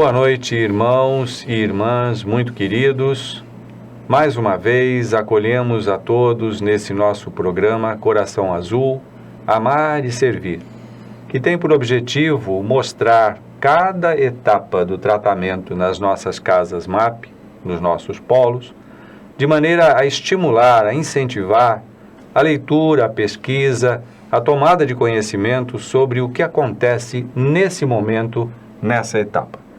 Boa noite, irmãos e irmãs muito queridos. Mais uma vez, acolhemos a todos nesse nosso programa Coração Azul, Amar e Servir, que tem por objetivo mostrar cada etapa do tratamento nas nossas casas MAP, nos nossos polos, de maneira a estimular, a incentivar a leitura, a pesquisa, a tomada de conhecimento sobre o que acontece nesse momento, nessa etapa.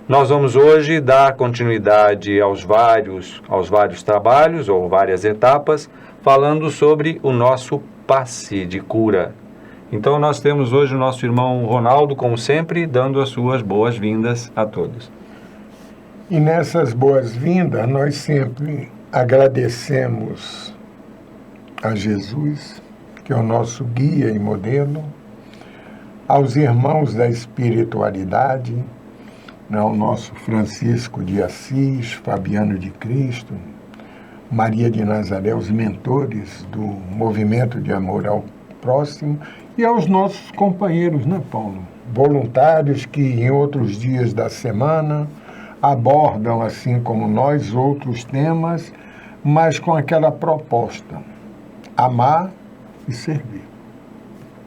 Nós vamos hoje dar continuidade aos vários trabalhos ou várias etapas, falando sobre o nosso passe de cura. Então nós temos hoje o nosso irmão Ronaldo, como sempre, dando as suas boas-vindas a todos. E nessas boas-vindas nós sempre agradecemos a Jesus, que é o nosso guia e modelo, aos irmãos da espiritualidade, o nosso Francisco de Assis, Fabiano de Cristo, Maria de Nazaré, os mentores do movimento de amor ao próximo, e aos nossos companheiros, Paulo? Voluntários que em outros dias da semana abordam, assim como nós, outros temas, mas com aquela proposta: amar e servir.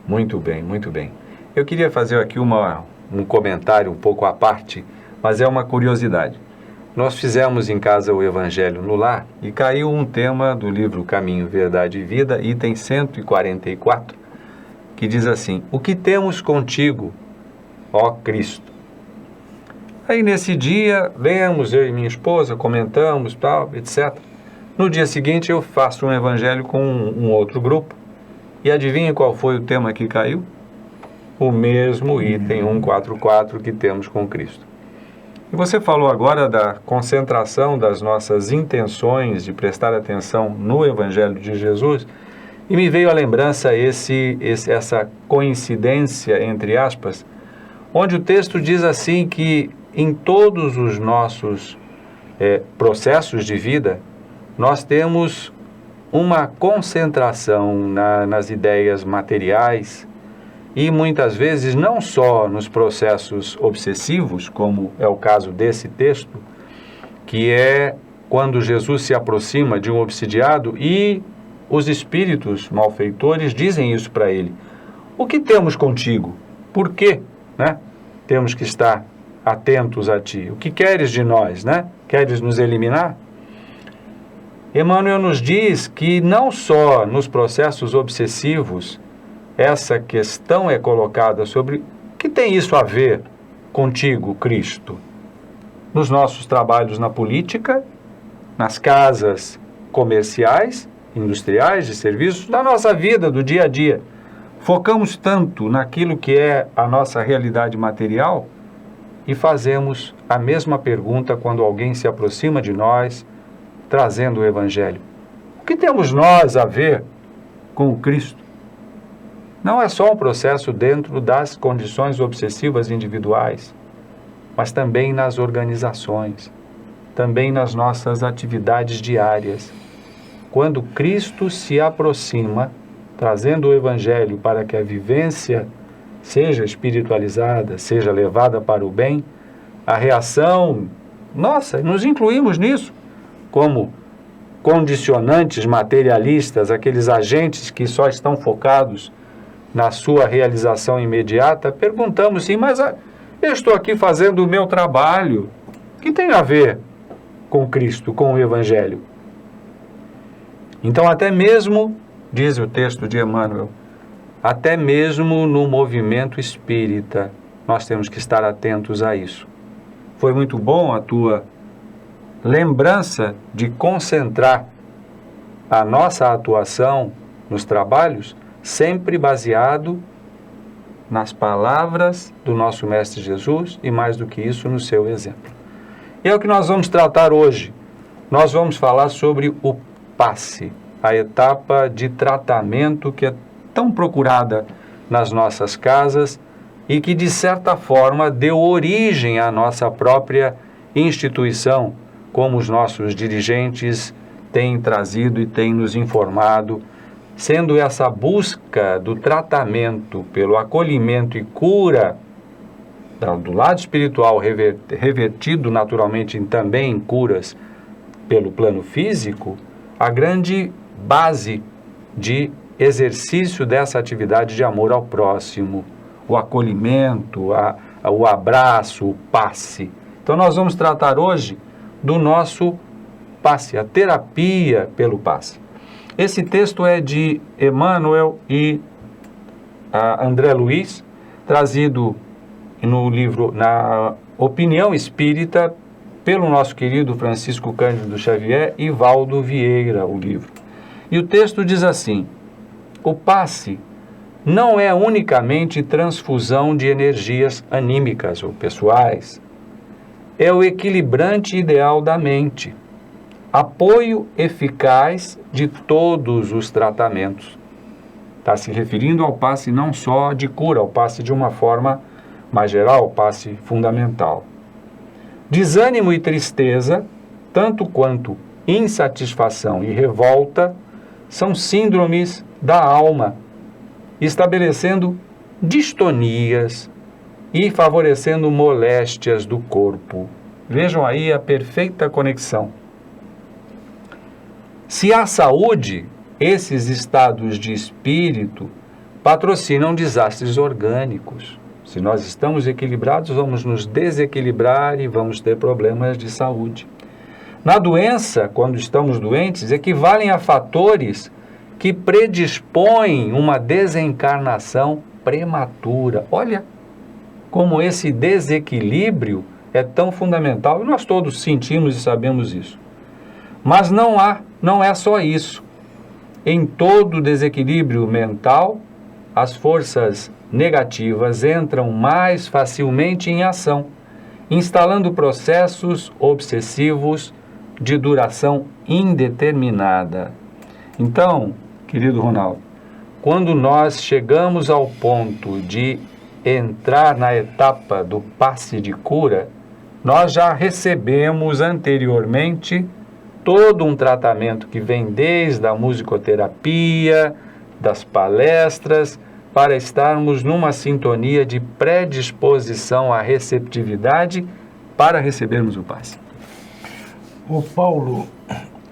Muito bem, muito bem. Eu queria fazer aqui um comentário um pouco à parte, mas é uma curiosidade. Nós fizemos em casa o Evangelho no Lar e caiu um tema do livro Caminho, Verdade e Vida, item 144, que diz assim: o que temos contigo, ó Cristo? Aí nesse dia, lemos, eu e minha esposa, comentamos, tal, etc. No dia seguinte eu faço um Evangelho com um outro grupo, e adivinha qual foi o tema que caiu? O mesmo item 144 que temos com Cristo. E você falou agora da concentração das nossas intenções de prestar atenção no Evangelho de Jesus, e me veio à lembrança essa coincidência, entre aspas, onde o texto diz assim que em todos os nossos processos de vida, nós temos uma concentração nas ideias materiais, e muitas vezes não só nos processos obsessivos, como é o caso desse texto, que é quando Jesus se aproxima de um obsidiado e os espíritos malfeitores dizem isso para ele: o que temos contigo? Por quê? Temos que estar atentos a ti. O que queres de nós? Queres nos eliminar? Emmanuel nos diz que não só nos processos obsessivos essa questão é colocada sobre o que tem isso a ver contigo, Cristo. Nos nossos trabalhos na política, nas casas comerciais, industriais, de serviços, na nossa vida do dia a dia. Focamos tanto naquilo que é a nossa realidade material e fazemos a mesma pergunta quando alguém se aproxima de nós, trazendo o Evangelho. O que temos nós a ver com o Cristo? Não é só um processo dentro das condições obsessivas individuais, mas também nas organizações, também nas nossas atividades diárias. Quando Cristo se aproxima, trazendo o Evangelho para que a vivência seja espiritualizada, seja levada para o bem, a reação, nos incluímos nisso, como condicionantes materialistas, aqueles agentes que só estão focados na sua realização imediata, perguntamos sim, mas eu estou aqui fazendo o meu trabalho. O que tem a ver com Cristo, com o Evangelho? Então, até mesmo, diz o texto de Emmanuel, até mesmo no movimento espírita, nós temos que estar atentos a isso. Foi muito bom a tua lembrança de concentrar a nossa atuação nos trabalhos sempre baseado nas palavras do nosso Mestre Jesus e, mais do que isso, no seu exemplo. E é o que nós vamos tratar hoje. Nós vamos falar sobre o passe, a etapa de tratamento que é tão procurada nas nossas casas e que, de certa forma, deu origem à nossa própria instituição, como os nossos dirigentes têm trazido e têm nos informado, sendo essa busca do tratamento pelo acolhimento e cura do lado espiritual revertido naturalmente também em curas pelo plano físico, a grande base de exercício dessa atividade de amor ao próximo, o acolhimento, o abraço, o passe. Então nós vamos tratar hoje do nosso passe, a terapia pelo passe. Esse texto é de Emmanuel e André Luiz, trazido no livro Na Opinião Espírita, pelo nosso querido Francisco Cândido Xavier e Valdo Vieira, o livro. E o texto diz assim: o passe não é unicamente transfusão de energias anímicas ou pessoais, é o equilibrante ideal da mente, apoio eficaz de todos os tratamentos. Está se referindo ao passe não só de cura, ao passe de uma forma mais geral, ao passe fundamental. Desânimo e tristeza, tanto quanto insatisfação e revolta, são síndromes da alma, estabelecendo distonias e favorecendo moléstias do corpo. Vejam aí a perfeita conexão. Se há saúde, esses estados de espírito patrocinam desastres orgânicos. Se nós estamos equilibrados, vamos nos desequilibrar e vamos ter problemas de saúde. Na doença, quando estamos doentes, equivalem a fatores que predispõem uma desencarnação prematura. Olha como esse desequilíbrio é tão fundamental, e nós todos sentimos e sabemos isso. Mas não é só isso. Em todo desequilíbrio mental, as forças negativas entram mais facilmente em ação, instalando processos obsessivos de duração indeterminada. Então, querido Ronaldo, quando nós chegamos ao ponto de entrar na etapa do passe de cura, nós já recebemos anteriormente todo um tratamento que vem desde a musicoterapia, das palestras, para estarmos numa sintonia de predisposição à receptividade para recebermos o passe. Ô Paulo,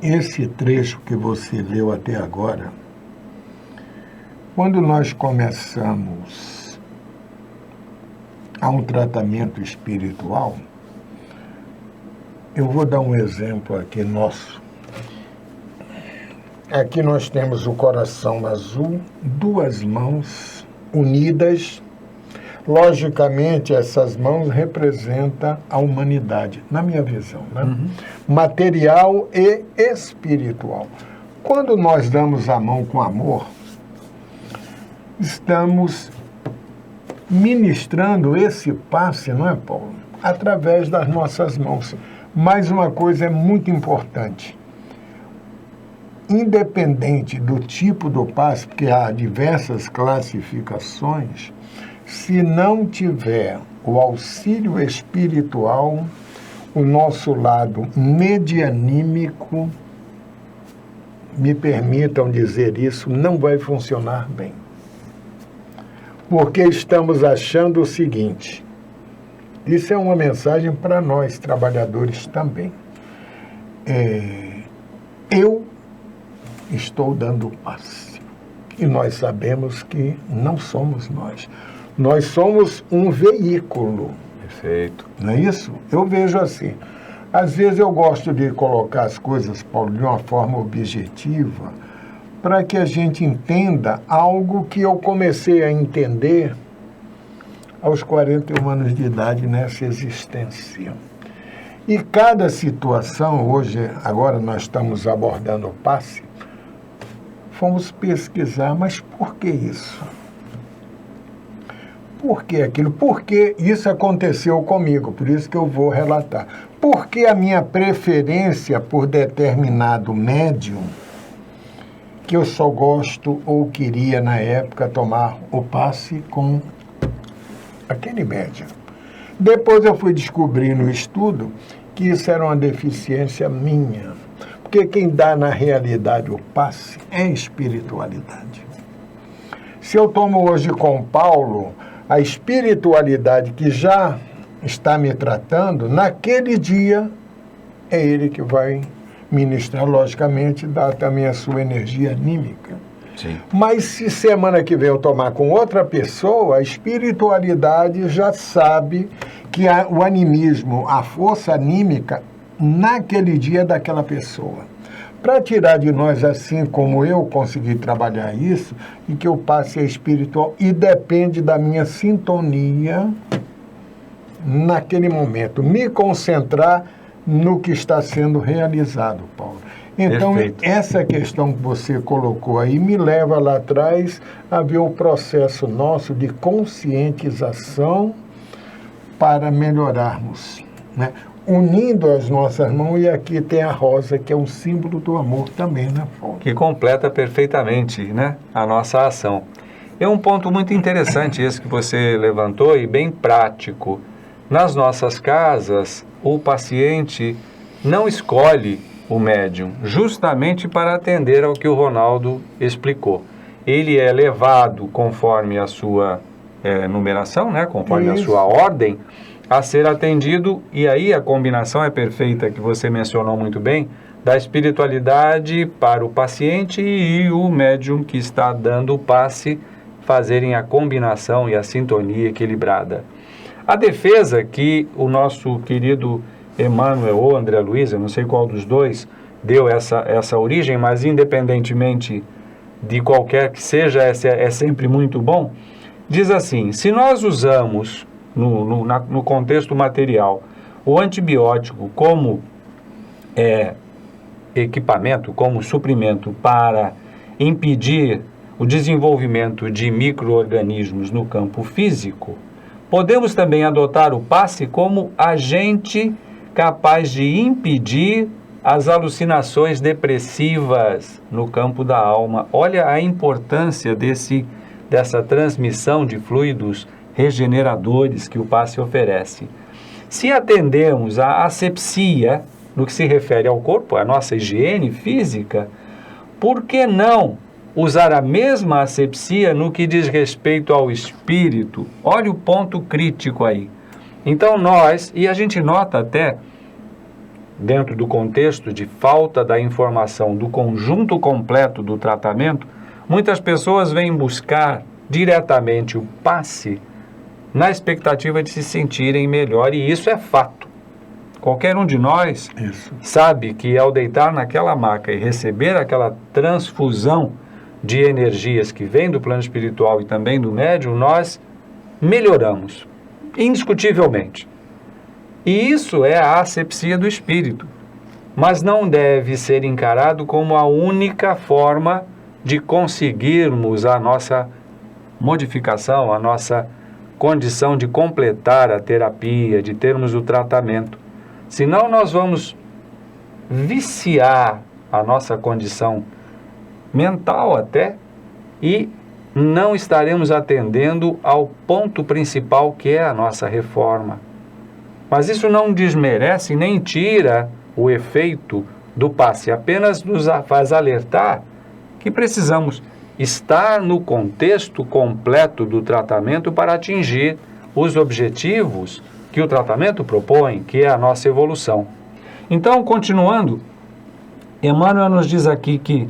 esse trecho que você leu até agora, quando nós começamos a um tratamento espiritual, eu vou dar um exemplo aqui nosso. Aqui nós temos o coração azul, duas mãos unidas. Logicamente, essas mãos representam a humanidade, na minha visão, né? Material e espiritual. Quando nós damos a mão com amor, estamos ministrando esse passe, não é, Paulo? Através das nossas mãos. Mas uma coisa é muito importante. Independente do tipo do passe, porque há diversas classificações, se não tiver o auxílio espiritual, o nosso lado medianímico, me permitam dizer isso, não vai funcionar bem. Porque estamos achando o seguinte, isso é uma mensagem para nós, trabalhadores também. Eu estou dando passe. E nós sabemos que não somos nós. Nós somos um veículo. Perfeito. Não é isso? Eu vejo assim. Às vezes eu gosto de colocar as coisas, Paulo, de uma forma objetiva, para que a gente entenda algo que eu comecei a entender aos 41 anos de idade nessa existência. E cada situação, hoje, agora nós estamos abordando o passe, fomos pesquisar, mas por que isso? Por que aquilo? Por que isso aconteceu comigo? Por isso que eu vou relatar. Por que a minha preferência por determinado médium, que eu só gosto ou queria na época tomar o passe com aquele médium? Depois eu fui descobrir no estudo que isso era uma deficiência minha. Porque quem dá na realidade o passe é espiritualidade. Se eu tomo hoje com Paulo, a espiritualidade que já está me tratando, naquele dia é ele que vai ministrar, logicamente, dar também a sua energia anímica. Sim. Mas se semana que vem eu tomar com outra pessoa, a espiritualidade já sabe que o animismo, a força anímica, naquele dia é daquela pessoa. Para tirar de nós, assim como eu consegui trabalhar isso, e que eu passe a espiritual, e depende da minha sintonia naquele momento, me concentrar no que está sendo realizado, Paulo. Então, Perfeito. essa questão que você colocou aí me leva lá atrás a ver o processo nosso de conscientização para melhorarmos, né? Unindo as nossas mãos, e aqui tem a rosa, que é um símbolo do amor também, né, Paulo? Que completa perfeitamente, né, a nossa ação. É um ponto muito interessante esse que você levantou e bem prático. Nas nossas casas, o paciente não escolhe o médium justamente para atender ao que o Ronaldo explicou. Ele é levado conforme a sua numeração, né, conforme a sua ordem, a ser atendido, e aí a combinação é perfeita, que você mencionou muito bem, da espiritualidade para o paciente e o médium que está dando o passe fazerem a combinação e a sintonia equilibrada. A defesa que o nosso querido Emmanuel ou André Luiz, eu não sei qual dos dois, deu essa origem, mas independentemente de qualquer que seja, é sempre muito bom, diz assim: se nós usamos no contexto material o antibiótico como equipamento, como suprimento para impedir o desenvolvimento de micro-organismos no campo físico, podemos também adotar o passe como agente capaz de impedir as alucinações depressivas no campo da alma. Olha a importância dessa transmissão de fluidos regeneradores que o passe oferece. Se atendemos à asepsia, no que se refere ao corpo, à nossa higiene física, por que não usar a mesma asepsia no que diz respeito ao espírito? Olha o ponto crítico aí. Então e a gente nota até, dentro do contexto de falta da informação do conjunto completo do tratamento, muitas pessoas vêm buscar diretamente o passe na expectativa de se sentirem melhor, e isso é fato. Qualquer um de nós sabe que ao deitar naquela maca e receber aquela transfusão de energias que vem do plano espiritual e também do médium, nós melhoramos, indiscutivelmente. E isso é a asepsia do espírito, mas não deve ser encarado como a única forma de conseguirmos a nossa modificação, a nossa condição de completar a terapia, de termos o tratamento. Senão nós vamos viciar a nossa condição mental até, e não estaremos atendendo ao ponto principal, que é a nossa reforma. Mas isso não desmerece nem tira o efeito do passe, apenas nos faz alertar que precisamos estar no contexto completo do tratamento para atingir os objetivos que o tratamento propõe, que é a nossa evolução. Então, continuando, Emmanuel nos diz aqui que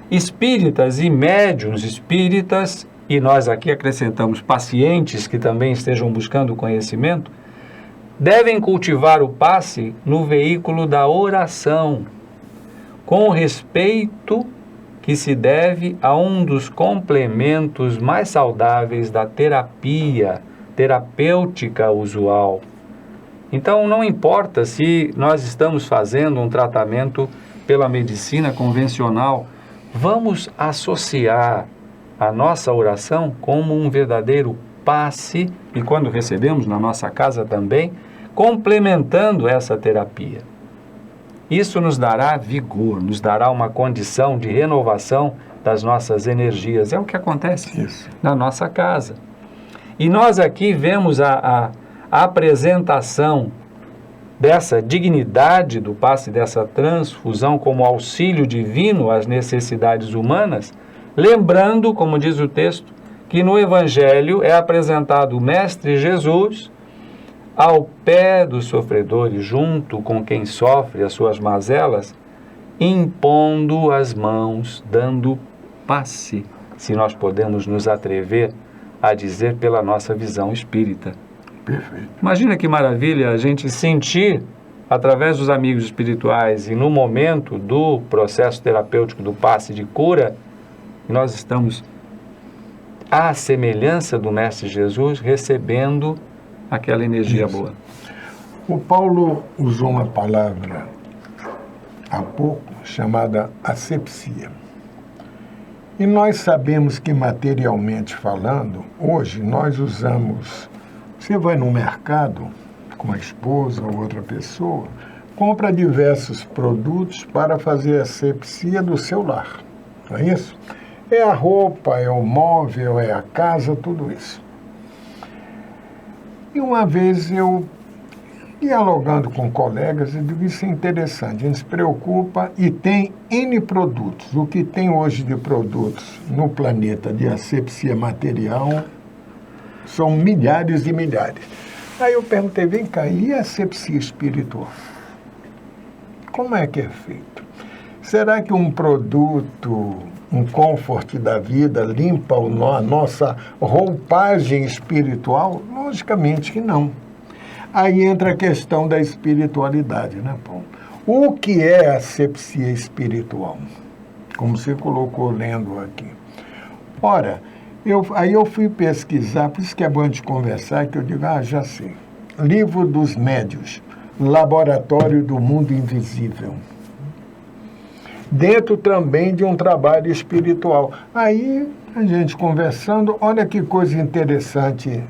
espíritas e médiuns espíritas, e nós aqui acrescentamos pacientes que também estejam buscando conhecimento, devem cultivar o passe no veículo da oração, com o respeito que se deve a um dos complementos mais saudáveis da terapia terapêutica usual. Então, não importa se nós estamos fazendo um tratamento pela medicina convencional, vamos associar a nossa oração como um verdadeiro passe, e quando recebemos na nossa casa também, complementando essa terapia. Isso nos dará vigor, nos dará uma condição de renovação das nossas energias. É o que acontece na nossa casa. E nós aqui vemos a apresentação dessa dignidade do passe, dessa transfusão como auxílio divino às necessidades humanas, lembrando, como diz o texto, que no Evangelho é apresentado o Mestre Jesus ao pé dos sofredores, junto com quem sofre as suas mazelas, impondo as mãos, dando passe, se nós podemos nos atrever a dizer pela nossa visão espírita. Perfeito. Imagina que maravilha a gente sentir, através dos amigos espirituais e no momento do processo terapêutico do passe de cura, nós estamos à semelhança do Mestre Jesus, recebendo aquela energia boa. O Paulo usou uma palavra há pouco chamada asepsia. E nós sabemos que, materialmente falando, hoje nós usamos... Você vai no mercado com a esposa ou outra pessoa, compra diversos produtos para fazer a asepsia do seu lar. Não é isso? É a roupa, é o móvel, é a casa, tudo isso. E uma vez eu, dialogando com colegas, eu digo, isso é interessante, a gente se preocupa e tem N produtos. O que tem hoje de produtos no planeta de asepsia material são milhares e milhares. Aí eu perguntei, vem cá, e a asepsia espiritual? Como é que é feito? Será que um produto, um comfort da vida, limpa a nossa roupagem espiritual? Logicamente que não. Aí entra a questão da espiritualidade, né, Paulo? O que é a asepsia espiritual? Como você colocou lendo aqui. Ora, aí eu fui pesquisar, por isso que é bom de conversar, que eu digo, já sei. Livro dos Médiuns, Laboratório do Mundo Invisível. Dentro também de um trabalho espiritual. Aí, a gente conversando, olha que coisa interessante,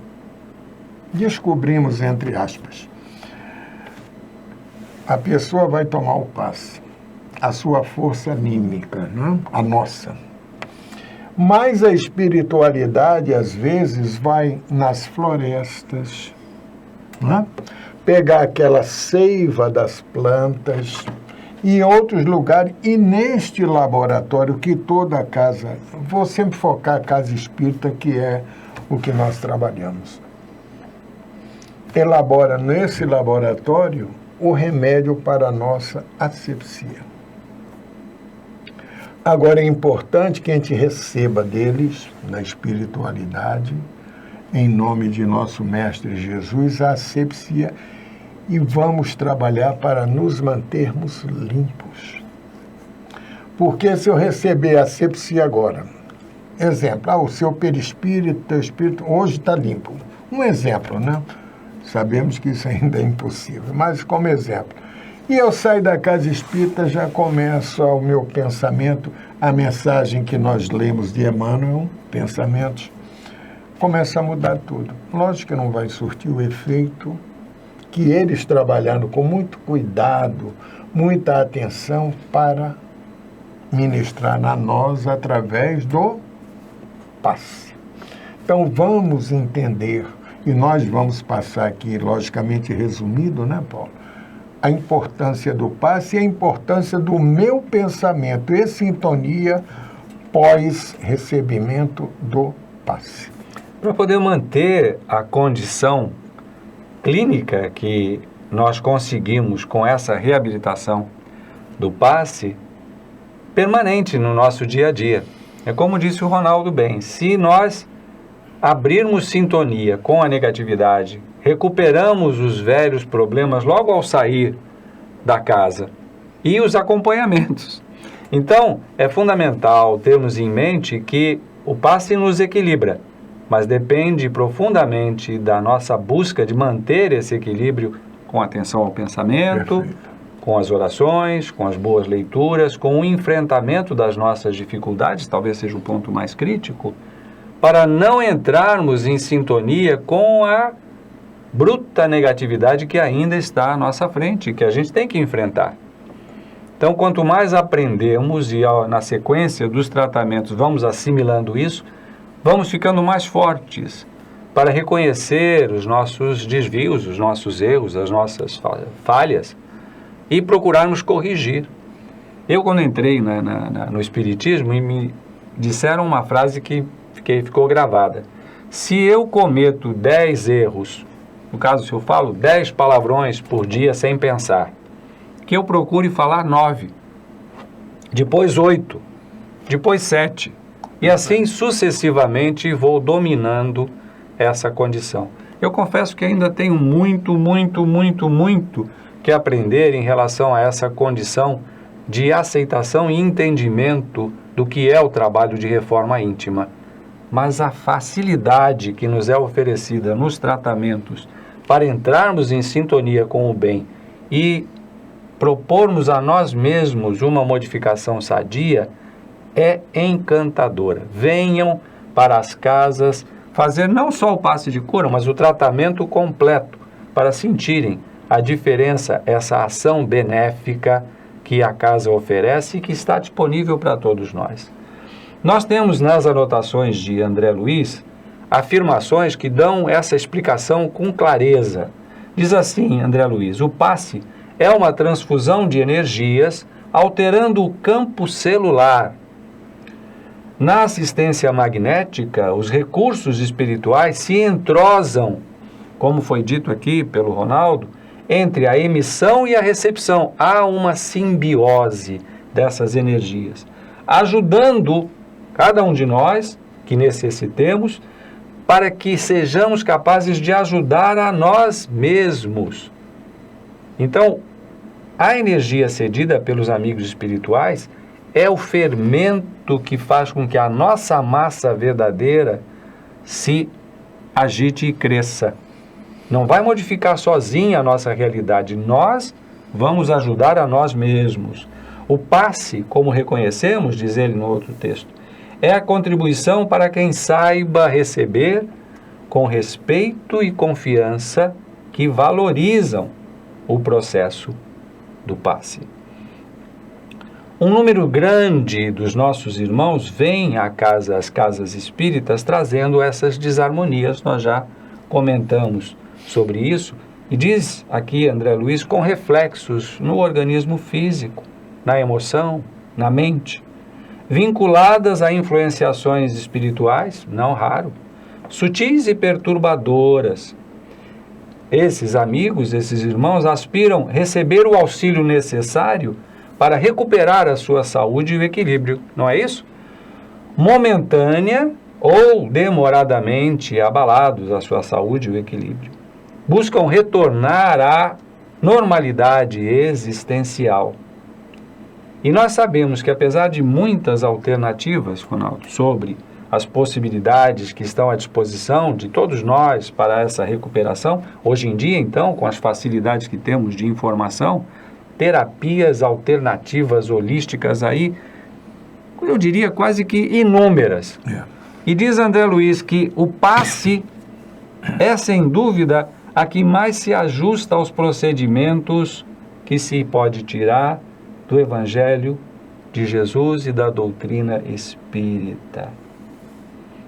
descobrimos, entre aspas. A pessoa vai tomar o passe, a sua força anímica, né? A nossa. Mas a espiritualidade, às vezes, vai nas florestas, né? Pegar aquela seiva das plantas e em outros lugares, e neste laboratório que toda a casa, vou sempre focar a casa espírita, que é o que nós trabalhamos. Elabora nesse laboratório o remédio para a nossa asepsia. Agora é importante que a gente receba deles, na espiritualidade, em nome de nosso Mestre Jesus, a asepsia, e vamos trabalhar para nos mantermos limpos. Porque se eu receber a asepsia agora, exemplo, o seu perispírito, teu espírito, hoje está limpo. Um exemplo, né? Sabemos que isso ainda é impossível, mas como exemplo. E eu saio da casa espírita, já começo o meu pensamento, a mensagem que nós lemos de Emmanuel, pensamentos, começa a mudar tudo. Lógico que não vai surtir o efeito que eles trabalhando com muito cuidado, muita atenção para ministrar na nós através do passe. Então vamos entender, e nós vamos passar aqui, logicamente resumido, né, Paulo? A importância do passe e a importância do meu pensamento e sintonia pós-recebimento do passe. Para poder manter a condição clínica que nós conseguimos com essa reabilitação do passe permanente no nosso dia a dia. É como disse o Ronaldo bem, se nós abrirmos sintonia com a negatividade, recuperamos os velhos problemas logo ao sair da casa e os acompanhamentos. Então, é fundamental termos em mente que o passe nos equilibra, mas depende profundamente da nossa busca de manter esse equilíbrio com atenção ao pensamento, Perfeito. Com as orações, com as boas leituras, com o enfrentamento das nossas dificuldades, talvez seja o ponto mais crítico, para não entrarmos em sintonia com a bruta negatividade que ainda está à nossa frente, que a gente tem que enfrentar. Então, quanto mais aprendemos e na sequência dos tratamentos vamos assimilando isso, vamos ficando mais fortes para reconhecer os nossos desvios, os nossos erros, as nossas falhas e procurarmos corrigir. Eu, quando entrei no Espiritismo, me disseram uma frase que ficou gravada. Se eu cometo 10 erros, no caso, se eu falo 10 palavrões por dia sem pensar, que eu procure falar 9, depois 8, depois 7, e assim sucessivamente vou dominando essa condição. Eu confesso que ainda tenho muito que aprender em relação a essa condição de aceitação e entendimento do que é o trabalho de reforma íntima. Mas a facilidade que nos é oferecida nos tratamentos para entrarmos em sintonia com o bem e propormos a nós mesmos uma modificação sadia é encantadora. Venham para as casas fazer não só o passe de cura, mas o tratamento completo para sentirem a diferença, essa ação benéfica que a casa oferece e que está disponível para todos nós. Nós temos nas anotações de André Luiz afirmações que dão essa explicação com clareza. Diz assim, André Luiz: o passe é uma transfusão de energias alterando o campo celular. Na assistência magnética, os recursos espirituais se entrosam, como foi dito aqui pelo Ronaldo, entre a emissão e a recepção. Há uma simbiose dessas energias, ajudando cada um de nós que necessitemos para que sejamos capazes de ajudar a nós mesmos. Então, a energia cedida pelos amigos espirituais é o fermento que faz com que a nossa massa verdadeira se agite e cresça. Não vai modificar sozinha a nossa realidade, nós vamos ajudar a nós mesmos. O passe, como reconhecemos, diz ele no outro texto, é a contribuição para quem saiba receber com respeito e confiança que valorizam o processo do passe. Um número grande dos nossos irmãos vem às casas espíritas trazendo essas desarmonias. Nós já comentamos sobre isso. E diz aqui André Luiz, com reflexos no organismo físico, na emoção, na mente, vinculadas a influenciações espirituais, não raro, sutis e perturbadoras. Esses amigos, esses irmãos aspiram receber o auxílio necessário para recuperar a sua saúde e o equilíbrio, não é isso? Momentânea ou demoradamente abalados a sua saúde e o equilíbrio. Buscam retornar à normalidade existencial. E nós sabemos que apesar de muitas alternativas, Ronaldo, sobre as possibilidades que estão à disposição de todos nós para essa recuperação, hoje em dia, então, com as facilidades que temos de informação, terapias alternativas holísticas aí, eu diria quase que inúmeras. E diz André Luiz que o passe é, sem dúvida, a que mais se ajusta aos procedimentos que se pode tirar do Evangelho de Jesus e da doutrina espírita.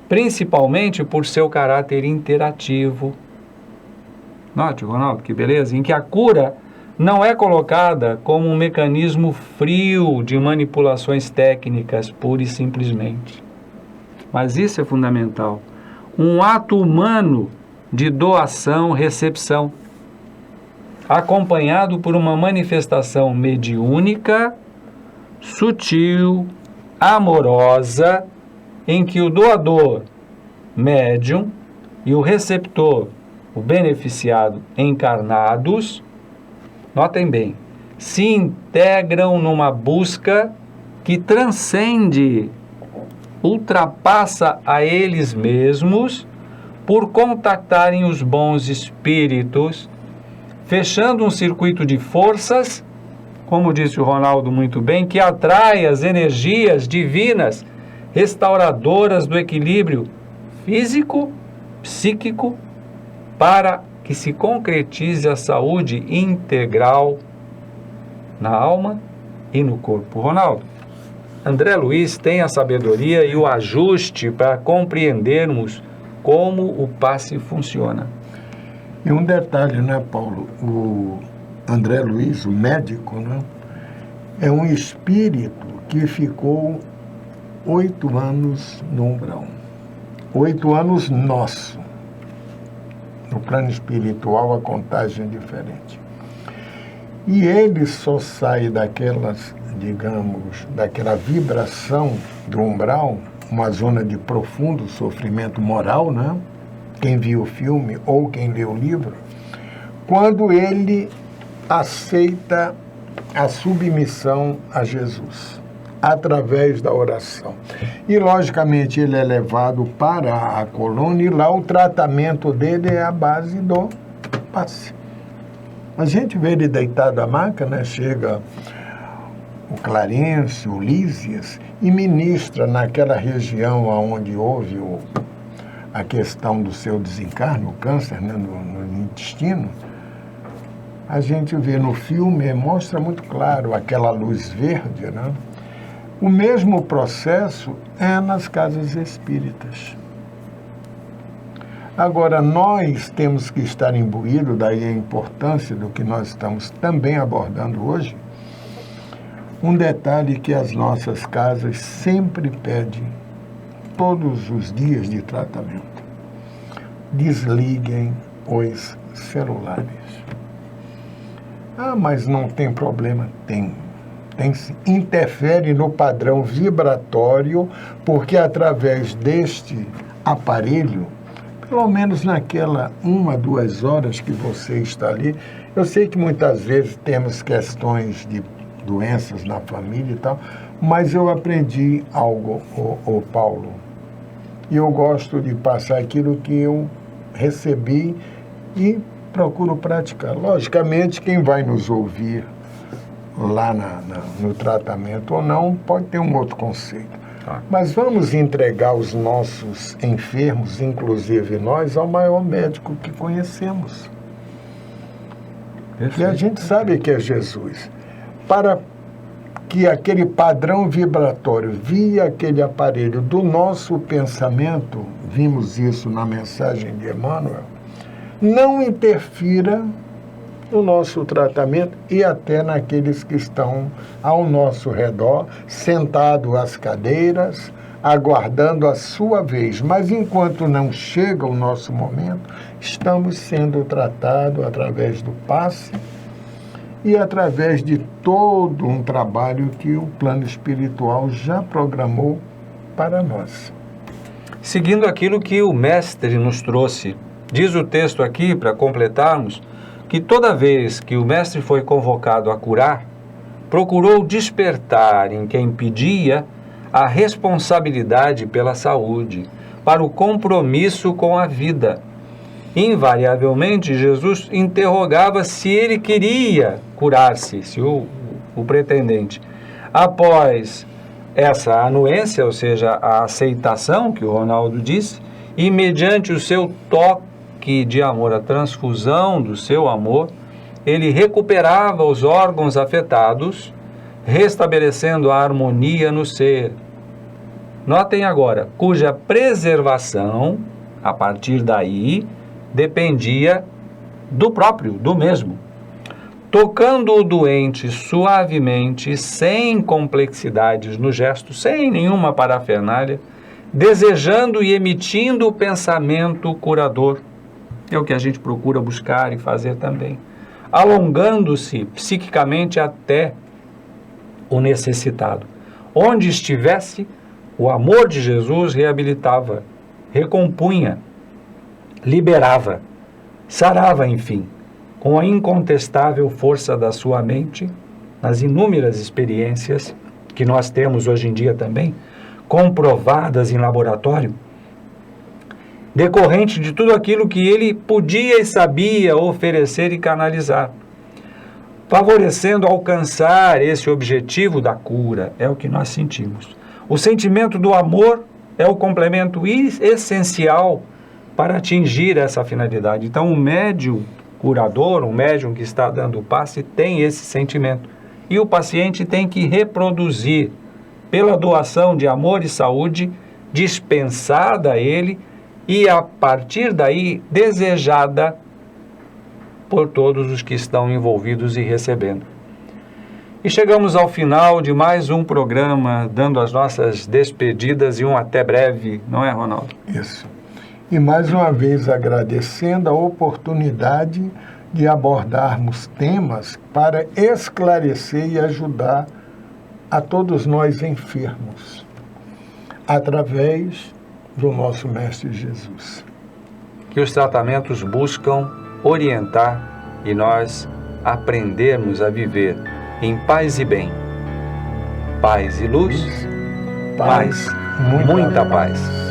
Principalmente por seu caráter interativo. Note, Ronaldo, que beleza, em que a cura não é colocada como um mecanismo frio de manipulações técnicas, pura e simplesmente. Mas isso é fundamental. Um ato humano de doação-recepção, acompanhado por uma manifestação mediúnica, sutil, amorosa, em que o doador, médium, e o receptor, o beneficiado, encarnados, notem bem, se integram numa busca que transcende, ultrapassa a eles mesmos por contactarem os bons espíritos, fechando um circuito de forças, como disse o Ronaldo muito bem, que atrai as energias divinas, restauradoras do equilíbrio físico, psíquico, para que se concretize a saúde integral na alma e no corpo. Ronaldo, André Luiz tem a sabedoria e o ajuste para compreendermos como o passe funciona. E um detalhe, né, Paulo? O André Luiz, o médico, né, é um espírito que ficou 8 anos no umbral. 8 anos nosso. No plano espiritual, a contagem é diferente. E ele só sai daquelas, digamos, daquela vibração do umbral, uma zona de profundo sofrimento moral, né? Quem viu o filme ou quem leu o livro, quando ele aceita a submissão a Jesus, através da oração. E, logicamente, ele é levado para a colônia e lá o tratamento dele é a base do passe. A gente vê ele deitado à maca, né? Chega o Clarence, o Lísias, e ministra naquela região onde houve a questão do seu desencarno, o câncer, né? no intestino. A gente vê no filme, mostra muito claro aquela luz verde, né? O mesmo processo é nas casas espíritas. Agora, nós temos que estar imbuídos, daí a importância do que nós estamos também abordando hoje, um detalhe que as nossas casas sempre pedem, todos os dias de tratamento: desliguem os celulares. Ah, mas não tem problema. Tem sim. Interfere no padrão vibratório, porque através deste aparelho, pelo menos naquela 1, 2 horas que você está ali, eu sei que muitas vezes temos questões de doenças na família e tal, mas eu aprendi algo, ô Paulo, e eu gosto de passar aquilo que eu recebi e procuro praticar. Logicamente, quem vai nos ouvir lá no tratamento ou não, pode ter um outro conceito. Mas vamos entregar os nossos enfermos, inclusive nós, ao maior médico que conhecemos. Perfeito. E a gente sabe que é Jesus. Para que aquele padrão vibratório via aquele aparelho do nosso pensamento, vimos isso na mensagem de Emmanuel, não interfira no nosso tratamento e até naqueles que estão ao nosso redor, sentados às cadeiras, aguardando a sua vez. Mas enquanto não chega o nosso momento, estamos sendo tratados através do passe e através de todo um trabalho que o plano espiritual já programou para nós. Seguindo aquilo que o mestre nos trouxe, diz o texto aqui, para completarmos, que toda vez que o mestre foi convocado a curar, procurou despertar em quem pedia a responsabilidade pela saúde, para o compromisso com a vida. Invariavelmente, Jesus interrogava se ele queria curar-se, se o pretendente. Após essa anuência, ou seja, a aceitação, que o Ronaldo disse, e mediante o seu toque de amor, a transfusão do seu amor, ele recuperava os órgãos afetados, restabelecendo a harmonia no ser. Notem agora, cuja preservação, a partir daí, dependia do próprio, do mesmo. Tocando o doente suavemente, sem complexidades no gesto, sem nenhuma parafernália, desejando e emitindo o pensamento curador. É o que a gente procura buscar e fazer também. Alongando-se psiquicamente até o necessitado. Onde estivesse, o amor de Jesus reabilitava, recompunha, liberava, sarava, enfim, com a incontestável força da sua mente, nas inúmeras experiências que nós temos hoje em dia também, comprovadas em laboratório, decorrente de tudo aquilo que ele podia e sabia oferecer e canalizar, favorecendo alcançar esse objetivo da cura. É o que nós sentimos. O sentimento do amor é o complemento essencial para atingir essa finalidade. Então, o médium curador, o médium que está dando o passe, tem esse sentimento. E o paciente tem que reproduzir, pela doação de amor e saúde, dispensada a ele, e a partir daí desejada por todos os que estão envolvidos e recebendo. E chegamos ao final de mais um programa, dando as nossas despedidas e um até breve, não é, Ronaldo? Isso. E mais uma vez agradecendo a oportunidade de abordarmos temas para esclarecer e ajudar a todos nós enfermos, através do nosso Mestre Jesus. Que os tratamentos buscam orientar e nós aprendermos a viver em paz e bem. Paz e luz, paz, muita paz.